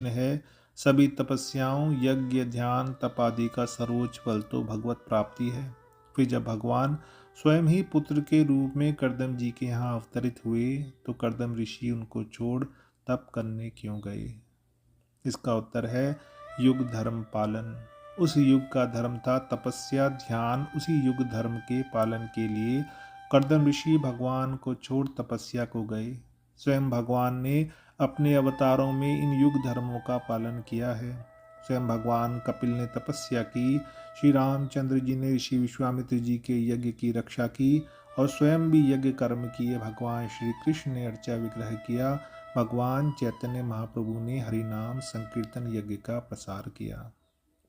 है। सभी तपस्याओं, यज्ञ, ध्यान, तप आदि का सर्वोच्च फल तो भगवत प्राप्ति है। फिर जब भगवान स्वयं ही पुत्र के रूप में कर्दम जी के यहाँ अवतरित हुए तो कर्दम ऋषि उनको छोड़ तप करने क्यों गए? इसका उत्तर है युग धर्म पालन। उस युग का धर्म था तपस्या, ध्यान। उसी युग धर्म के पालन के लिए कर्दम ऋषि भगवान को छोड़ तपस्या को गए। स्वयं भगवान ने अपने अवतारों में इन युग धर्मों का पालन किया है। स्वयं भगवान कपिल ने तपस्या की, श्री रामचंद्र जी ने ऋषि विश्वामित्र जी के यज्ञ की रक्षा की और स्वयं भी यज्ञ कर्म किए। भगवान श्री कृष्ण ने अर्चा विग्रह किया। भगवान चैतन्य महाप्रभु ने हरि नाम संकीर्तन यज्ञ का प्रसार किया।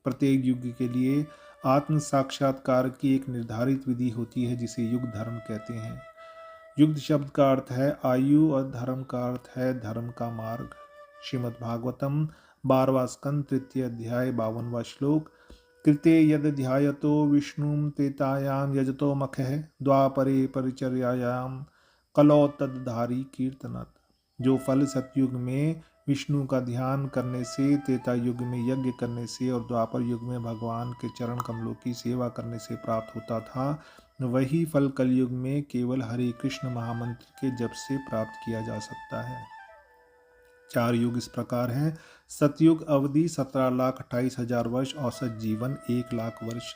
प्रत्येक युग के लिए आत्म साक्षात्कार की एक निर्धारित विधि होती है जिसे युग धर्म कहते हैं। युग शब्द का अर्थ है आयु और धर्म का अर्थ है धर्म का मार्ग। श्रीमद् भागवतम 12वां स्कंद 3 अध्याय 52वां श्लोक। कृते यद ध्यायतो विष्णुम तेतायाम यजतो मखः द्वापरे परिचर्यायाम कलौ तद्धारी कीर्तनत्। जो फल सतयुग में विष्णु का ध्यान करने से, त्रेता युग में यज्ञ करने से और द्वापर युग में भगवान के चरण कमलों की सेवा करने से प्राप्त होता था, वही फल कलयुग में केवल हरे कृष्ण महामंत्र के जप से प्राप्त किया जा सकता है। 4 युग इस प्रकार हैं। सतयुग अवधि 17,28,000 वर्ष, औसत जीवन 1 लाख वर्ष।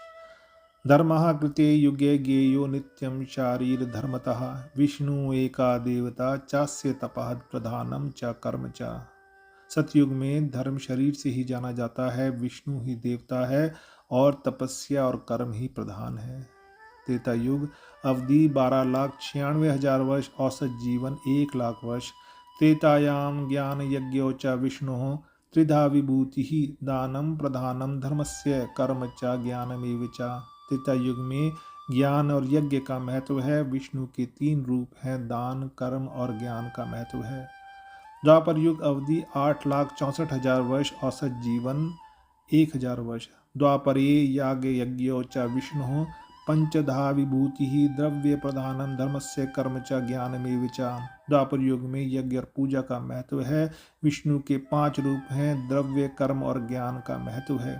धर्मः कृते युगे ज्ञेयो नित्यं शारीर धर्मतः विष्णु एका देवता चास्य तपः प्रधानम च कर्म च। सतयुग में धर्म शरीर से ही जाना जाता है, विष्णु ही देवता है और तपस्या और कर्म ही प्रधान है। त्रेता युग अवधि 12,96,000 वर्ष, औसत जीवन 1 लाख वर्ष। त्रेतायाम ज्ञान यज्ञो च विष्णु त्रिधा विभूति दानम प्रधानम धर्मस्य कर्म च ज्ञानमेव च। त्रेता युग में ज्ञान और यज्ञ का महत्व है। विष्णु के 3 रूप हैं, दान, कर्म और ज्ञान का महत्व है। द्वापर युग अवधि 8,64,000 वर्ष, औसत जीवन 1,000 वर्ष। द्वापरे याग यज्ञो च विष्णु पंचधा विभूति द्रव्य प्रधानम धर्मस्य कर्म च ज्ञानमेव च। द्वापर युग में यज्ञ और पूजा का महत्व है। विष्णु के 5 रूप हैं, द्रव्य, कर्म और ज्ञान का महत्व है।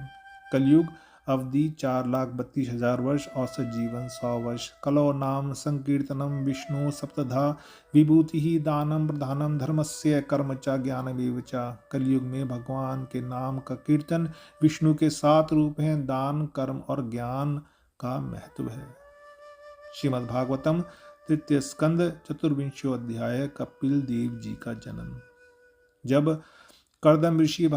कलयुग अवधि 4,32,000 वर्ष, औसत जीवन 100 वर्ष। कलौ नाम संकीर्तनम विष्णु सप्तधा विभूति दानम प्रधानम धर्मस्य कर्म च ज्ञानमेव च। कलयुग में भगवान के नाम का कीर्तन, विष्णु के 7 रूप हैं, दान, कर्म और ज्ञान का महत्व है। श्रीमद् भागवतम 3 स्कंद 24वां अध्याय। कपिल देव जी का जन्म। जब कर्दम ऋषि